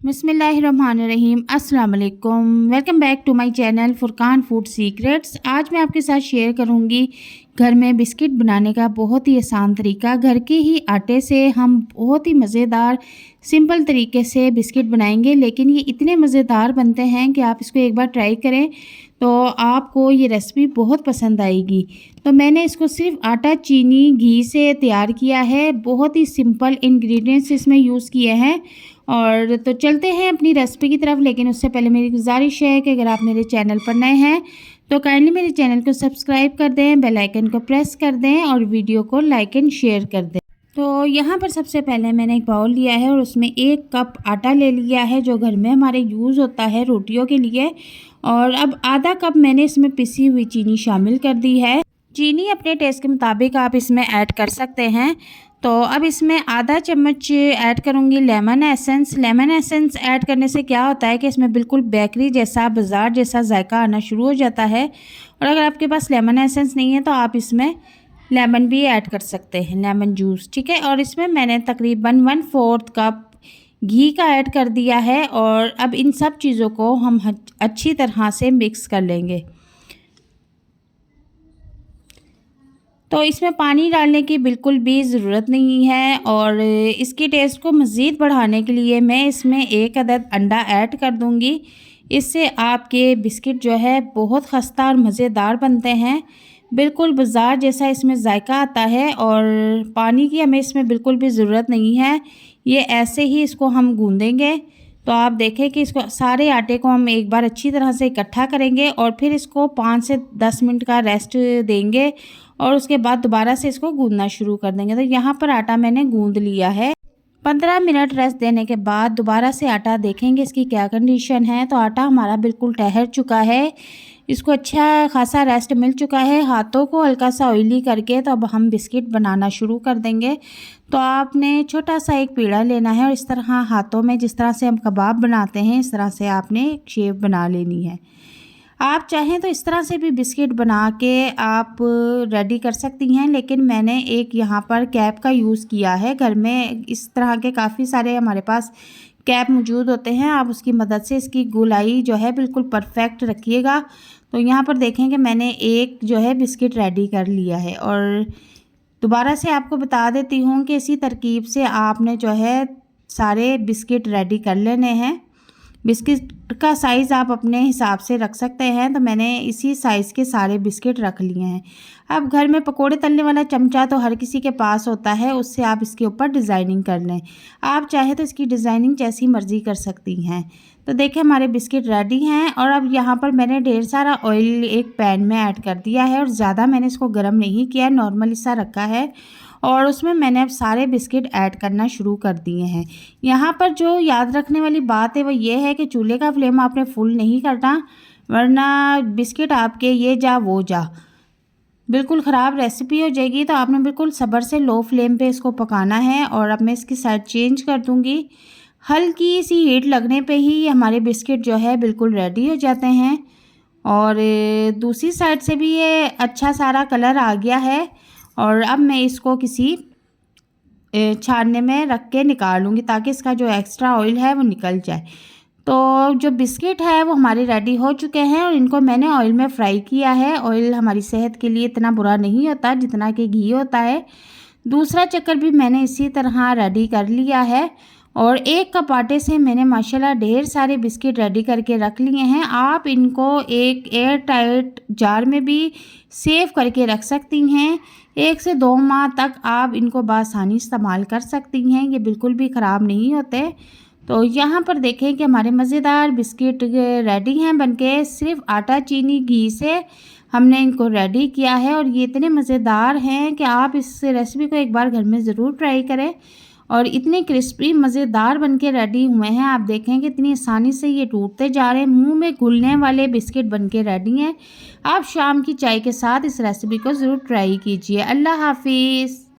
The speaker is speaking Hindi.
बिस्मिल्लाहिर्रहमानिर्रहीम अस्सलाम वालेकुम। Welcome back to my channel Furqan food secrets. आज मैं आपके साथ शेयर करूंगी घर में बिस्किट बनाने का बहुत ही आसान तरीका। घर के ही आटे से हम बहुत ही मज़ेदार सिंपल तरीके से बिस्किट बनाएंगे, लेकिन ये इतने मज़ेदार बनते हैं कि आप इसको एक बार ट्राई करें तो आपको ये रेसिपी बहुत पसंद आएगी। तो मैंने इसको सिर्फ आटा, चीनी, घी से तैयार किया है। बहुत ही सिंपल इंग्रेडिएंट्स इसमें यूज़ किए हैं। और तो चलते हैं अपनी रेसिपी की तरफ, लेकिन उससे पहले मेरी गुजारिश है कि अगर आप मेरे चैनल पर नए हैं तो काइंडली मेरे चैनल को सब्सक्राइब कर दें, बेल आइकन को प्रेस कर दें और वीडियो को लाइक एंड शेयर कर दें। तो यहाँ पर सबसे पहले मैंने एक बाउल लिया है और उसमें 1 कप आटा ले लिया है जो घर में हमारे यूज़ होता है रोटियों के लिए। और अब आधा कप मैंने इसमें पिसी हुई चीनी शामिल कर दी है। चीनी अपने टेस्ट के मुताबिक आप इसमें ऐड कर सकते हैं। तो अब इसमें आधा चम्मच ऐड करूँगी lemon essence. Lemon essence add करने से क्या होता है कि इसमें बिल्कुल बेकरी जैसा, बाज़ार जैसा जायका आना शुरू हो जाता है। और अगर आपके पास लेमन एसेंस नहीं है तो आप इसमें लेमन भी ऐड कर सकते हैं, लेमन जूस, ठीक है। और इसमें मैंने तकरीबन 1/4 कप घी का ऐड कर दिया है। और अब इन सब चीज़ों को हम अच्छी तरह से मिक्स कर लेंगे। तो इसमें पानी डालने की बिल्कुल भी ज़रूरत नहीं है। और इसके टेस्ट को मज़ीद बढ़ाने के लिए मैं इसमें 1 अदद अंडा ऐड कर दूंगी। इससे आपके बिस्किट जो है बहुत खस्ता और मज़ेदार बनते हैं। बिल्कुल बाज़ार जैसा इसमें जायका आता है और पानी की हमें इसमें बिल्कुल भी ज़रूरत नहीं है। ये ऐसे ही इसको हम गूँधेंगे। तो आप देखें कि इसको सारे आटे को हम एक बार अच्छी तरह से इकट्ठा करेंगे और फिर इसको 5 से 10 मिनट का रेस्ट देंगे और उसके बाद दोबारा से इसको गूँधना शुरू कर देंगे। तो यहाँ पर आटा मैंने गूँध लिया है। 15 मिनट रेस्ट देने के बाद दोबारा से आटा देखेंगे इसकी क्या कंडीशन है। तो आटा हमारा बिल्कुल ठहर चुका है, इसको अच्छा खासा रेस्ट मिल चुका है। हाथों को हल्का सा ऑयली करके तो अब हम बिस्किट बनाना शुरू कर देंगे। तो आपने छोटा सा एक पेड़ा लेना है और इस तरह हाथों में, जिस तरह से हम कबाब बनाते हैं, इस तरह से आपने एक शेप बना लेनी है। आप चाहें तो इस तरह से भी बिस्किट बना के आप रेडी कर सकती हैं, लेकिन मैंने एक यहाँ पर कैप का यूज़ किया है। घर में इस तरह के काफ़ी सारे हमारे पास कैप मौजूद होते हैं। आप उसकी मदद से इसकी गोलाई जो है बिल्कुल परफेक्ट रखिएगा। तो यहाँ पर देखें कि मैंने एक जो है बिस्किट रेडी कर लिया है। और दोबारा से आपको बता देती हूँ कि इसी तरकीब से आपने जो है सारे बिस्किट रेडी कर लेने हैं। बिस्किट का साइज़ आप अपने हिसाब से रख सकते हैं। तो मैंने इसी साइज़ के सारे बिस्किट रख लिए हैं। अब घर में पकोड़े तलने वाला चमचा तो हर किसी के पास होता है, उससे आप इसके ऊपर डिज़ाइनिंग कर लें। आप चाहे तो इसकी डिज़ाइनिंग जैसी मर्ज़ी कर सकती हैं। तो देखें हमारे बिस्किट रेडी हैं। और अब यहाँ पर मैंने ढेर सारा ऑयल एक पैन में ऐड कर दिया है और ज़्यादा मैंने इसको गर्म नहीं किया, नॉर्मल सा रखा है। और उसमें मैंने अब सारे बिस्किट ऐड करना शुरू कर दिए हैं। यहाँ पर जो याद रखने वाली बात है वो ये है कि चूल्हे का फ्लेम आपने फुल नहीं करना, वरना बिस्किट आपके ये जा वो जा बिल्कुल ख़राब रेसिपी हो जाएगी। तो आपने बिल्कुल सब्र से लो फ्लेम पे इसको पकाना है। और अब मैं इसकी साइड चेंज कर दूँगी। हल्की सी हीट लगने पे ही हमारे बिस्किट जो है बिल्कुल रेडी हो जाते हैं। और दूसरी साइड से भी ये अच्छा सारा कलर आ गया है। और अब मैं इसको किसी छानने में रख के निकाल लूँगी ताकि इसका जो एक्स्ट्रा ऑयल है वो निकल जाए। तो जो बिस्किट है वो हमारे रेडी हो चुके हैं और इनको मैंने ऑयल में फ्राई किया है। ऑयल हमारी सेहत के लिए इतना बुरा नहीं होता जितना कि घी होता है। दूसरा चक्कर भी मैंने इसी तरह रेडी कर लिया है। और 1 कप आटे से मैंने माशाल्लाह ढेर सारे बिस्किट रेडी करके रख लिए हैं। आप इनको एक एयर टाइट जार में भी सेव करके रख सकती हैं। 1 से 2 माह तक आप इनको बआसानी इस्तेमाल कर सकती हैं, ये बिल्कुल भी ख़राब नहीं होते। तो यहाँ पर देखें कि हमारे मज़ेदार बिस्किट रेडी हैं बनके। सिर्फ आटा, चीनी, घी से हमने इनको रेडी किया है और ये इतने मज़ेदार हैं कि आप इस रेसिपी को एक बार घर में ज़रूर ट्राई करें। और इतने क्रिस्पी मज़ेदार बनके रेडी हुए हैं। आप देखें कि इतनी आसानी से ये टूटते जा रहे हैं, मुंह में घुलने वाले बिस्किट बनके रेडी हैं। आप शाम की चाय के साथ इस रेसिपी को ज़रूर ट्राई कीजिए। अल्लाह हाफिज़।